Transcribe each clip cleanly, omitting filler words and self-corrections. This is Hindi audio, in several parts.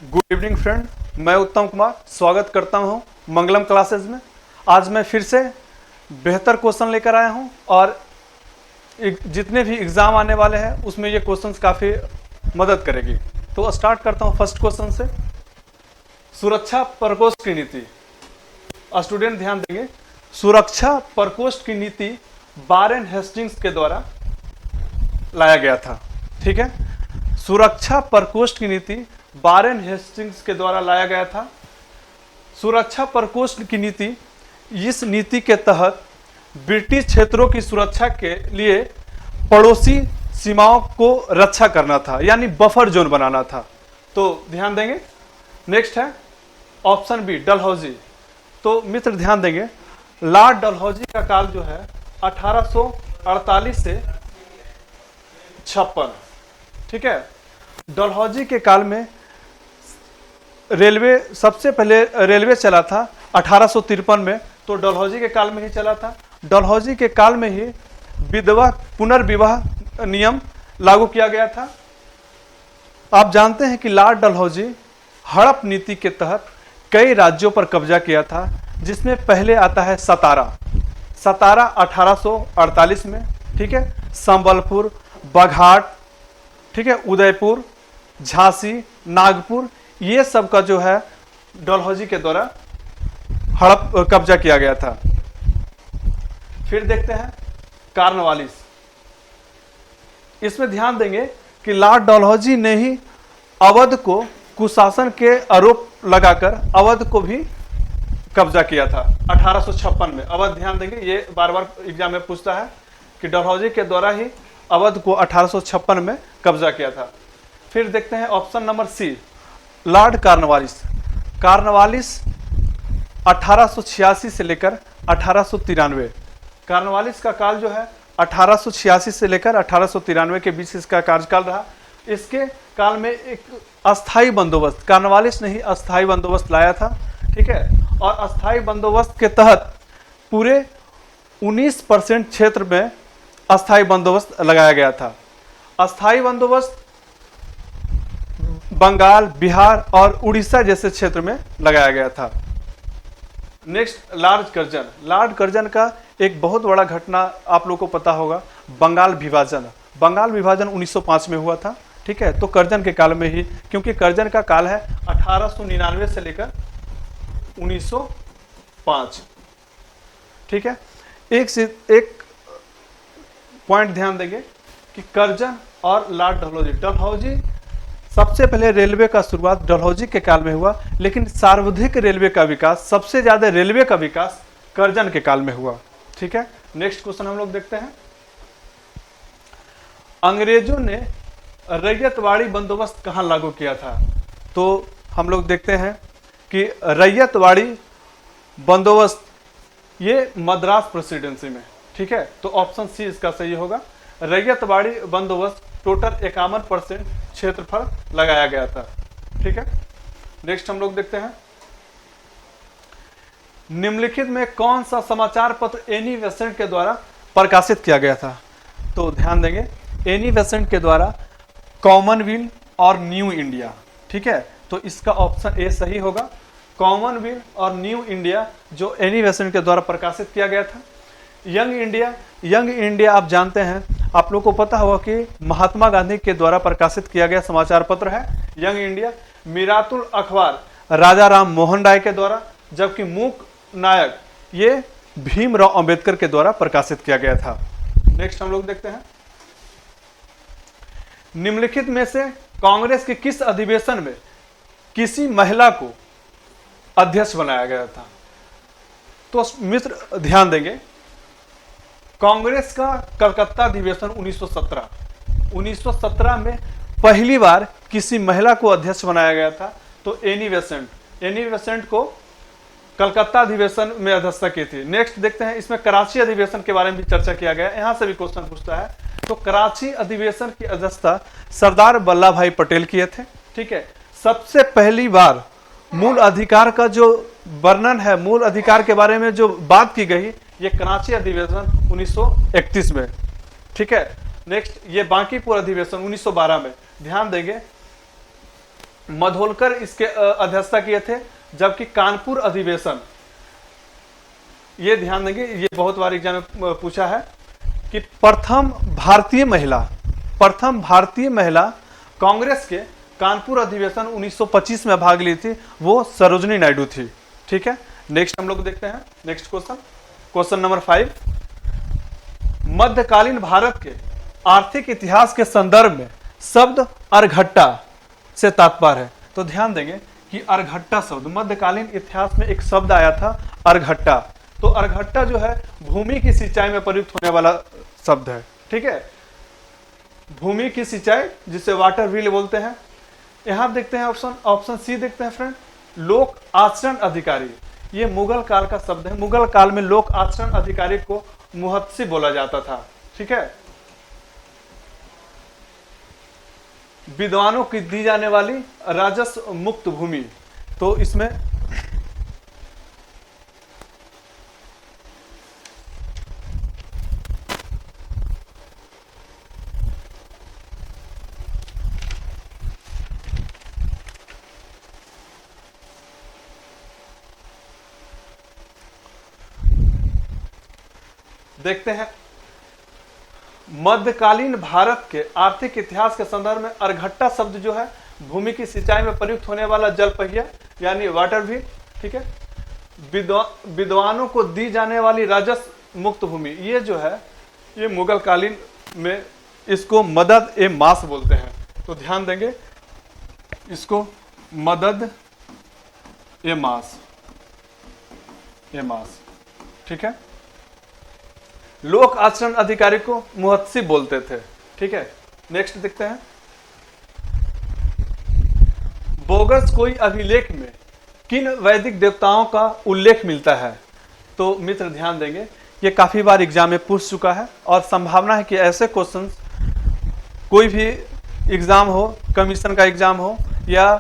गुड इवनिंग फ्रेंड, मैं उत्तम कुमार स्वागत करता हूं मंगलम क्लासेस में। आज मैं फिर से बेहतर क्वेश्चन लेकर आया हूं और जितने भी एग्ज़ाम आने वाले हैं उसमें ये क्वेश्चंस काफ़ी मदद करेगी। तो स्टार्ट करता हूं फर्स्ट क्वेश्चन से। सुरक्षा प्रकोष्ठ की नीति, स्टूडेंट ध्यान देंगे, सुरक्षा प्रकोष्ठ की नीति वारेन हेस्टिंग्स के द्वारा लाया गया था। ठीक है, सुरक्षा प्रकोष्ठ की नीति वारेन हेस्टिंग्स के द्वारा लाया गया था। सुरक्षा प्रकोष्ठ की नीति, इस नीति के तहत ब्रिटिश क्षेत्रों की सुरक्षा के लिए पड़ोसी सीमाओं को रक्षा करना था, यानी बफर जोन बनाना था। तो ध्यान देंगे, नेक्स्ट है ऑप्शन बी डलहौजी। तो मित्र ध्यान देंगे, लॉर्ड डलहौजी का काल जो है 1848 से 56। ठीक है, डलहौजी के काल में रेलवे, सबसे पहले रेलवे चला था 1853 में, तो डलहौजी के काल में ही चला था। डलहौजी के काल में ही विधवा पुनर्विवाह नियम लागू किया गया था। आप जानते हैं कि लॉर्ड डलहौजी हड़प नीति के तहत कई राज्यों पर कब्जा किया था, जिसमें पहले आता है सतारा। सतारा 1848 में, ठीक है, संबलपुर, बघाट, ठीक है, उदयपुर, झांसी, नागपुर, ये सब का जो है डलहौजी के द्वारा हड़प कब्जा किया गया था। फिर देखते हैं कार्नवालिस। इसमें ध्यान देंगे कि लॉर्ड डलहौजी ने ही अवध को कुशासन के आरोप लगाकर अवध को भी कब्जा किया था 1856 में। अवध ध्यान देंगे, ये बार बार एग्जाम में पूछता है कि डलहौजी के द्वारा ही अवध को 1856 में कब्जा किया था। फिर देखते हैं option number C, Lord Cornwallis. Cornwallis 1886 से लेकर 1893। कार्नवालिस का काल जो है 1886 से लेकर 1893 के बीच इसका कार्यकाल रहा। इसके काल में एक अस्थाई बंदोबस्त, कार्नवालिस ने ही अस्थाई बंदोबस्त लाया था। ठीक है, और अस्थाई बंदोबस्त के तहत पूरे 19% क्षेत्र में अस्थाई बंदोबस्त लगाया गया था। अस्थाई बंदोबस्त बंगाल, बिहार और उड़ीसा जैसे क्षेत्र में लगाया गया था। Next Lord Curzon. Lord Curzon का एक बहुत बड़ा घटना आप लोगों को पता होगा, बंगाल विभाजन। बंगाल विभाजन 1905 में हुआ था। ठीक है, तो कर्जन के काल में ही, क्योंकि कर्जन का काल है 1899 से लेकर 1905। ठीक है, एक पॉइंट ध्यान देंगे कि कर्जन और लॉर्ड डलहौजी, डलहौजी सबसे पहले रेलवे का शुरुआत डलहौजी के काल में हुआ, लेकिन सार्वधिक रेलवे का विकास, सबसे ज्यादा रेलवे का विकास कर्जन के काल में हुआ। ठीक है, नेक्स्ट क्वेश्चन हम लोग देखते हैं। अंग्रेजों ने रैयतवाड़ी बंदोबस्त कहां लागू किया था? तो हम लोग देखते हैं कि रैयतवाड़ी बंदोबस्त ये मद्रास प्रेसिडेंसी में। ठीक है, तो ऑप्शन सी इसका सही होगा। रैयतवाड़ी बंदोबस्त टोटल 51% क्षेत्रफल लगाया गया था। ठीक है, नेक्स्ट हम लोग देखते हैं, निम्नलिखित में कौन सा समाचार पत्र एनी बेसेंट के द्वारा प्रकाशित किया गया था? तो ध्यान देंगे, एनी बेसेंट के द्वारा कॉमनवेल्थ और न्यू इंडिया। ठीक है, तो इसका ऑप्शन ए सही होगा। कॉमनवेल्थ और न्यू इंडिया जो एनी बेसेंट के द्वारा प्रकाशित किया गया था। यंग इंडिया, यंग इंडिया आप जानते हैं, आप लोग को पता होगा कि महात्मा गांधी के द्वारा प्रकाशित किया गया समाचार पत्र है यंग इंडिया। मीरातुल अखबार राजा राम मोहन राय के द्वारा, जबकि मूक नायक ये भीमराव अंबेडकर के द्वारा प्रकाशित किया गया था। नेक्स्ट हम लोग देखते हैं, निम्नलिखित में से कांग्रेस के किस अधिवेशन में किसी महिला को अध्यक्ष बनाया गया था? तो मित्र ध्यान देंगे, कांग्रेस का कलकत्ता अधिवेशन 1917 में पहली बार किसी महिला को अध्यक्ष बनाया गया था। तो एनी बेसेंट को कलकत्ता अधिवेशन में अध्यक्षता की थी। नेक्स्ट देखते हैं, इसमें कराची अधिवेशन के बारे में भी चर्चा किया गया, यहां से भी क्वेश्चन पूछता है। तो कराची अधिवेशन की अध्यक्षता सरदार वल्लभ भाई पटेल किए थे। ठीक है, सबसे पहली बार मूल अधिकार का जो वर्णन है, मूल अधिकार के बारे में जो बात की गई, ये कराची अधिवेशन 1931 में। ठीक है, नेक्स्ट ये बांकीपुर अधिवेशन 1912 में। ध्यान देंगे, मधोलकर इसके अध्यक्षता किए थे, जबकि कानपुर अधिवेशन, ये ध्यान देंगे, ये बहुत बार एग्जाम में पूछा है कि प्रथम भारतीय महिला कांग्रेस के कानपुर अधिवेशन 1925 में भाग ली थी, वो सरोजनी नायडू थी। ठीक है, नेक्स्ट हम लोग देखते हैं नेक्स्ट क्वेश्चन नंबर 5। मध्यकालीन भारत के आर्थिक इतिहास के संदर्भ में शब्द अर्घट्टा से तात्पर्य है। तो ध्यान देंगे कि अर्घट्टा शब्द, मध्यकालीन इतिहास में एक शब्द आया था अर्घट्टा। तो अर्घट्टा जो है भूमि की सिंचाई में प्रयुक्त होने वाला शब्द है। ठीक है, भूमि की सिंचाई जिसे वाटर व्हील बोलते हैं। यहां देखते हैं ऑप्शन सी देखते हैं फ्रेंड, लोक आचरण अधिकारी। ये मुगल काल का शब्द है। मुगल काल में लोक आचरण अधिकारी को मुहत्सी बोला जाता था। ठीक है, विद्वानों की दी जाने वाली राजस्व मुक्त भूमि। तो इसमें देखते हैं मध्यकालीन भारत के आर्थिक इतिहास के संदर्भ में अर्घट्टा शब्द जो है भूमि की सिंचाई में प्रयुक्त होने वाला जल पहिया यानी वाटर व्हील। ठीक है, विद्वानों को दी जाने वाली राजस्व मुक्त भूमि, ये जो है ये मुगल कालीन में इसको मदद ए मास बोलते हैं। तो ध्यान देंगे इसको मदद ए मास। ठीक है, लोक आचरण अधिकारी को मुहत्सी बोलते थे। ठीक है, नेक्स्ट देखते हैं, बोगस कोई अभिलेख में किन वैदिक देवताओं का उल्लेख मिलता है। तो मित्र ध्यान देंगे, ये काफी बार एग्जाम में पूछ चुका है और संभावना है कि ऐसे क्वेश्चंस कोई भी एग्जाम हो, कमीशन का एग्जाम हो या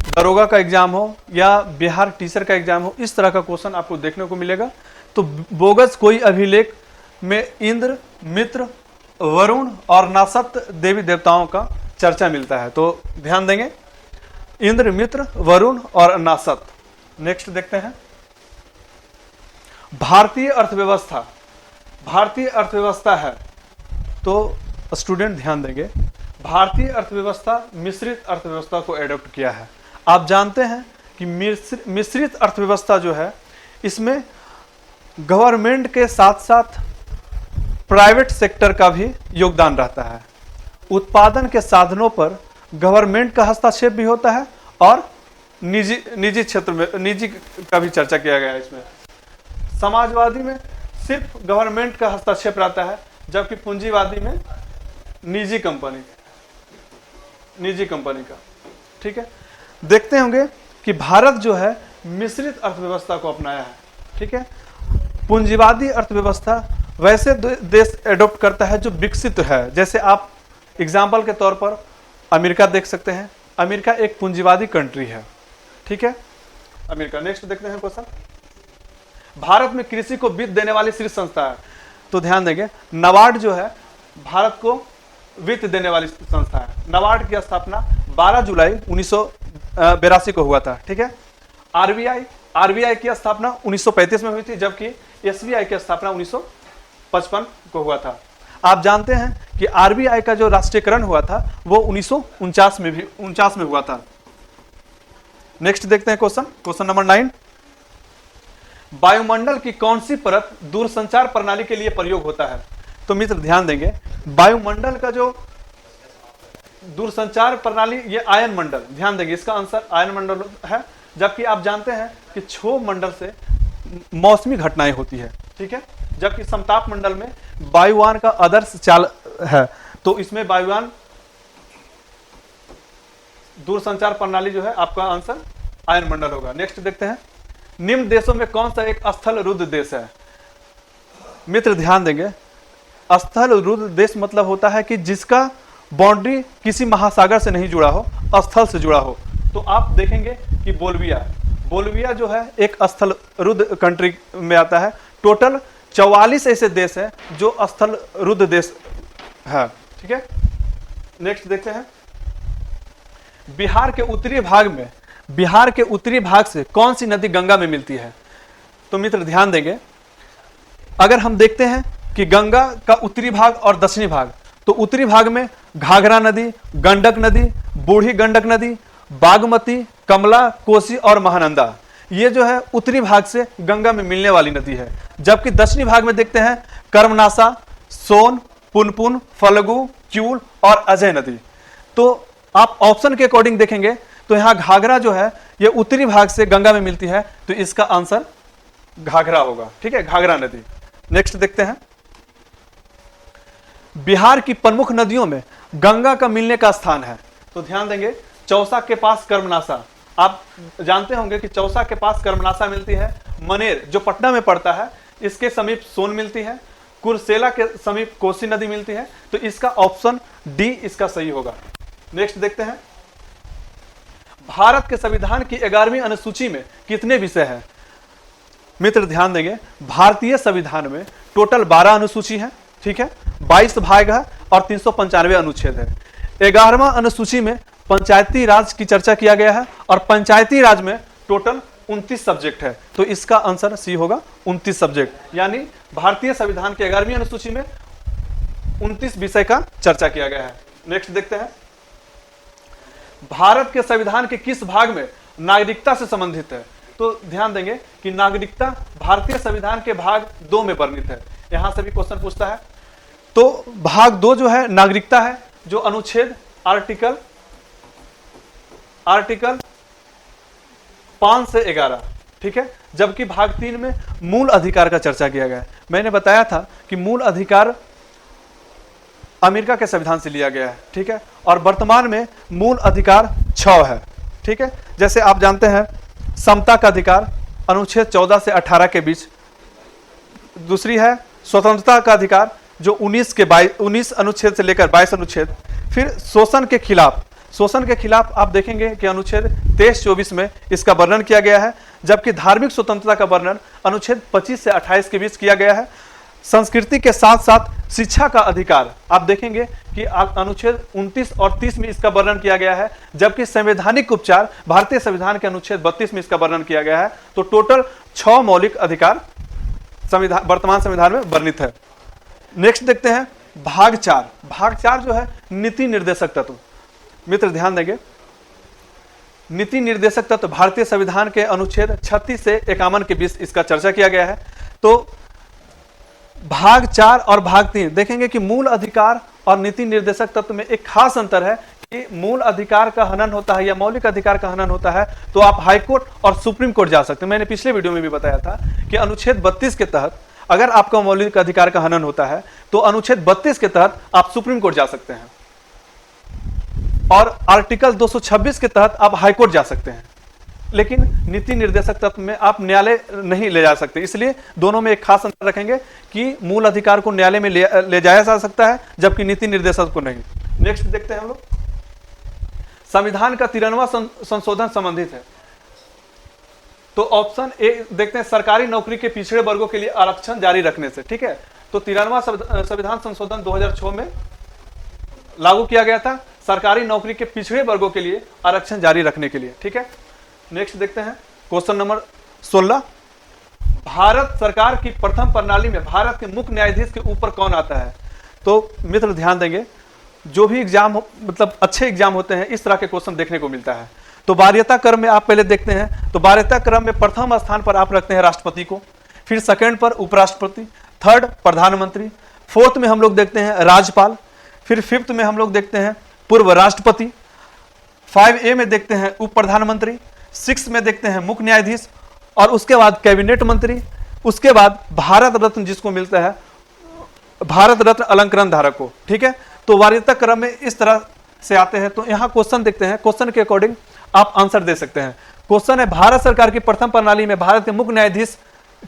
दरोगा का एग्जाम हो या बिहार टीचर का एग्जाम हो, इस तरह का क्वेश्चन आपको देखने को मिलेगा। तो बोगस कोई अभिलेख में इंद्र, मित्र, वरुण और नासत देवी देवताओं का चर्चा मिलता है। तो ध्यान देंगे इंद्र, मित्र, वरुण और नासत। नेक्स्ट देखते हैं, भारतीय अर्थव्यवस्था है। तो स्टूडेंट ध्यान देंगे, भारतीय अर्थव्यवस्था मिश्रित अर्थव्यवस्था को एडॉप्ट किया है। आप जानते हैं कि मिश्रित अर्थव्यवस्था जो है इसमें गवर्नमेंट के साथ साथ प्राइवेट सेक्टर का भी योगदान रहता है। उत्पादन के साधनों पर गवर्नमेंट का हस्तक्षेप भी होता है और निजी क्षेत्र में निजी का भी चर्चा किया गया है। इसमें समाजवादी में सिर्फ गवर्नमेंट का हस्तक्षेप रहता है, जबकि पूंजीवादी में निजी कंपनी का। ठीक है, देखते होंगे कि भारत जो है मिश्रित अर्थव्यवस्था को अपनाया है। ठीक है, पूंजीवादी अर्थव्यवस्था वैसे देश एडॉप्ट करता है जो विकसित है। जैसे आप एग्जाम्पल के तौर पर अमेरिका देख सकते हैं। अमेरिका एक पूंजीवादी कंट्री है। ठीक है, अमेरिका। नेक्स्ट देखते हैं क्वेश्चन, भारत में कृषि को वित्त देने वाली शीर्ष संस्था है। तो ध्यान देंगे नाबार्ड जो है भारत को वित्त देने वाली संस्था है। नाबार्ड की स्थापना 12 जुलाई 1982 को हुआ था। ठीक है, आरबीआई की स्थापना 1935 में हुई थी, जबकि एसबीआई की स्थापना 1955 को हुआ था। आप जानते हैं कि आरबीआई का जो राष्ट्रीयकरण हुआ था वो 1949 में हुआ था। नेक्स्ट देखते हैं क्वेश्चन नंबर 9, वायुमंडल की कौन सी परत दूरसंचार प्रणाली के लिए प्रयोग होता है। तो मित्र ध्यान देंगे, वायुमंडल का जो दूरसंचार प्रणाली ये आयन मंडल, ध्यान देंगे इसका आंसर आयन मंडल है। जबकि आप जानते हैं कि क्षोभ मंडल से मौसमी घटनाएं होती है। ठीक है, जबकि समताप मंडल में वायुयान का आदर्श चाल है। तो इसमें वायुयान दूरसंचार प्रणाली जो है आपका आंसर आयन मंडल होगा। नेक्स्ट देखते हैं, निम्न देशों में कौन सा एक स्थल रुद्ध देश है। मित्र ध्यान देंगे, स्थल रुद्ध देश मतलब होता है कि जिसका बाउंड्री किसी महासागर से नहीं जुड़ा हो, स्थल से जुड़ा हो। तो आप देखेंगे कि बोल्विया जो है एक स्थल रुद्ध कंट्री में आता है। टोटल 44 ऐसे देश हैं जो स्थल रुद्ध देश है। ठीक है, नेक्स्ट देखते हैं, बिहार के उत्तरी भाग से कौन सी नदी गंगा में मिलती है? तो मित्र ध्यान देंगे, अगर हम देखते हैं कि गंगा का उत्तरी भाग और दक्षिणी भाग, तो उत्तरी भाग में घाघरा नदी, गंडक नदी, बूढ़ी गंडक नदी, बागमती, कमला, कोसी और महानंदा, ये जो है उत्तरी भाग से गंगा में मिलने वाली नदी है। जबकि दक्षिणी भाग में देखते हैं कर्मनासा, सोन, पुनपुन, फल्गु, क्यूल और अजय नदी। तो आप ऑप्शन के अकॉर्डिंग देखेंगे तो यहाँ घाघरा जो है ये उत्तरी भाग से गंगा में मिलती है, तो इसका आंसर घाघरा होगा। ठीक है, घाघरा नदी। नेक्स्ट देखते हैं, बिहार की प्रमुख नदियों में गंगा का मिलने का स्थान है। तो ध्यान देंगे, चौसा के पास कर्मनासा, आप जानते होंगे कि चौसा के पास कर्मनासा मिलती है। मनेर जो पटना में पड़ता है, इसके समीप सोन मिलती है। कुर्सेला के समीप कोसी नदी मिलती है। तो इसका ऑप्शन डी इसका सही होगा। नेक्स्ट देखते हैं, भारत के संविधान की 11वीं अनुसूची में कितने विषय हैं? मित्र ध्यान देंगे, भारतीय संविधान में टोटल 12 अनुसूची है। ठीक है, 22 भाग है और 395 अनुच्छेद है। 11वां अनुसूची में पंचायती राज की चर्चा किया गया है और पंचायती राज में टोटल 29 सब्जेक्ट है। तो इसका आंसर सी होगा, 29 सब्जेक्ट, यानी भारतीय संविधान की 11वीं अनुसूची में 29 विषय का चर्चा किया गया है। नेक्स्ट देखते हैं, भारत के संविधान के किस भाग में नागरिकता से संबंधित है? तो ध्यान देंगे कि नागरिकता भारतीय संविधान के भाग 2 में वर्णित है। यहां से भी क्वेश्चन पूछता है। तो भाग 2 जो है नागरिकता है, जो अनुच्छेद आर्टिकल 5 से 11। ठीक है, जबकि भाग 3 में मूल अधिकार का चर्चा किया गया है। मैंने बताया था कि मूल अधिकार अमेरिका के संविधान से लिया गया है। ठीक है, और वर्तमान में मूल अधिकार 6 है। ठीक है, जैसे आप जानते हैं समता का अधिकार अनुच्छेद 14 से 18 के बीच, दूसरी है स्वतंत्रता का अधिकार जो 19 अनुच्छेद से लेकर 22 अनुच्छेद। फिर शोषण के खिलाफ आप देखेंगे कि अनुच्छेद 23-24 में इसका वर्णन किया गया है। जबकि धार्मिक स्वतंत्रता का वर्णन अनुच्छेद 25 से 28 के बीच किया गया है। संस्कृति के साथ साथ शिक्षा का अधिकार आप देखेंगे कि अनुच्छेद 29 और 30 में इसका वर्णन किया गया है। जबकि संवैधानिक उपचार भारतीय संविधान के अनुच्छेद 32 में इसका वर्णन किया गया है। तो टोटल 6 मौलिक अधिकार वर्तमान संविधान में वर्णित है। नेक्स्ट देखते हैं भाग 4 जो है नीति निर्देशक तत्व। मित्र ध्यान देंगे, नीति निर्देशक तत्व भारतीय संविधान के अनुच्छेद 36 से 51 के बीच इसका चर्चा किया गया है। तो भाग 4 और भाग 3 देखेंगे कि मूल अधिकार और नीति निर्देशक तत्व में एक खास अंतर है कि मूल अधिकार का हनन होता है या मौलिक अधिकार का हनन होता है तो आप हाईकोर्ट और सुप्रीम कोर्ट जा सकते हैं। मैंने पिछले वीडियो में भी बताया था कि अनुच्छेद 32 के तहत अगर आपका मौलिक अधिकार का हनन होता है तो अनुच्छेद 32 के तहत आप सुप्रीम कोर्ट जा सकते हैं और आर्टिकल 226 के तहत आप हाईकोर्ट जा सकते हैं। लेकिन नीति निर्देशक तत्व में आप न्यायालय नहीं ले जा सकते। इसलिए दोनों में एक खास अंतर रखेंगे कि मूल अधिकार को न्यायालय में ले जाया जा सकता है जबकि नीति निर्देशक को नहीं। नेक्स्ट देखते हैं हम लोग, संविधान का 93वां संशोधन संबंधित है। तो ऑप्शन ए देखते हैं, सरकारी नौकरी के पिछड़े वर्गों के लिए आरक्षण जारी रखने से। ठीक है, तो 93वां संविधान संशोधन 2006 में लागू किया गया था सरकारी नौकरी के पिछड़े वर्गों के लिए आरक्षण जारी रखने के लिए। ठीक है, नेक्स्ट देखते हैं क्वेश्चन नंबर 16, भारत सरकार की प्रथम प्रणाली में भारत के मुख्य न्यायाधीश के ऊपर कौन आता है? तो मित्र ध्यान देंगे, जो भी एग्जाम मतलब अच्छे एग्जाम होते हैं इस तरह के क्वेश्चन देखने को मिलता है। तो वरीयता क्रम में आप पहले देखते हैं, तो वरीयता क्रम में प्रथम स्थान पर आप रखते हैं राष्ट्रपति को, फिर सेकंड पर उपराष्ट्रपति, थर्ड प्रधानमंत्री, फोर्थ में हम लोग देखते हैं राज्यपाल, फिर फिफ्थ में हम लोग देखते हैं पूर्व राष्ट्रपति, 5A में देखते हैं उप प्रधानमंत्री, 6 में देखते हैं मुख्य न्यायाधीश और उसके बाद कैबिनेट मंत्री, उसके बाद भारत रत्न जिसको मिलता है भारत रत्न अलंकरण धारक को। ठीक है, तो वरीयता क्रम में इस तरह से आते हैं। तो यहाँ क्वेश्चन देखते हैं, क्वेश्चन के अकॉर्डिंग आप आंसर दे सकते हैं। क्वेश्चन है भारत सरकार की प्रथम प्रणाली में भारत के मुख्य न्यायाधीश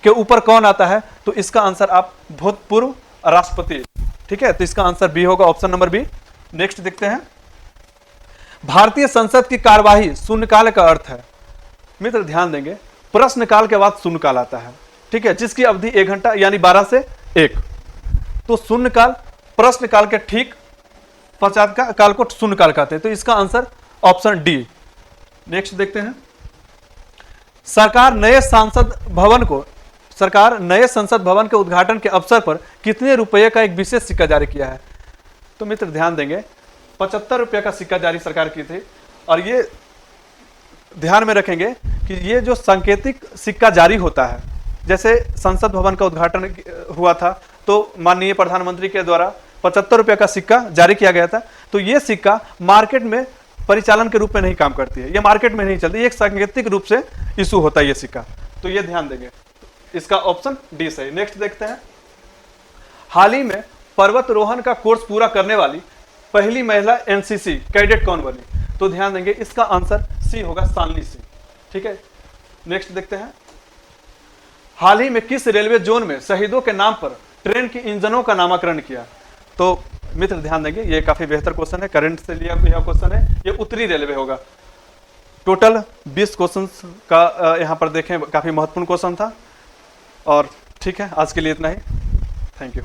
के ऊपर कौन आता है? तो इसका आंसर आप भूतपूर्व राष्ट्रपति। ठीक है, तो इसका आंसर बी होगा, ऑप्शन नंबर बी। नेक्स्ट देखते हैं, भारतीय संसद की कार्यवाही शून्यकाल का अर्थ है। मित्र ध्यान देंगे, प्रश्नकाल के बाद शून्यकाल आता है। ठीक है, जिसकी अवधि 1 घंटा यानी 12 से 1। तो शून्यकाल प्रश्नकाल के ठीक पश्चात का काल को शून्यकाल कहते हैं। तो इसका आंसर ऑप्शन डी। नेक्स्ट देखते हैं, सरकार नए संसद भवन के उद्घाटन के अवसर पर कितने रुपए का एक विशेष सिक्का जारी किया है? तो मित्र ध्यान देंगे, 75 रुपये का सिक्का जारी सरकार की थी। और ये ध्यान में रखेंगे कि ये जो सांकेतिक सिक्का जारी होता है, जैसे संसद भवन का उद्घाटन हुआ था तो माननीय प्रधानमंत्री के द्वारा 75 रुपये का सिक्का जारी किया गया था। तो ये सिक्का मार्केट में परिचालन के रूप में नहीं काम करती है, ये मार्केट में नहीं चलती, एक सांकेतिक रूप से इशू होता है ये सिक्का। तो ये ध्यान देंगे, इसका ऑप्शन डी सही। नेक्स्ट देखते हैं, हाल ही में पर्वतरोहण का कोर्स पूरा करने वाली पहली महिला एनसीसी कैडेट कौन बनी? तो ध्यान देंगे, इसका आंसर सी होगा, शालिनी सिंह। ठीक है, नेक्स्ट देखते हैं, हाल ही में किस रेलवे जोन में शहीदों के नाम पर ट्रेन के इंजनों का नामकरण किया? तो मित्र ध्यान देंगे, ये काफी बेहतर क्वेश्चन है, करंट से लिया हुआ क्वेश्चन है, ये उत्तरी रेलवे होगा। टोटल 20 क्वेश्चन का यहाँ पर देखें, काफी महत्वपूर्ण क्वेश्चन था। और ठीक है, आज के लिए इतना ही। Thank you.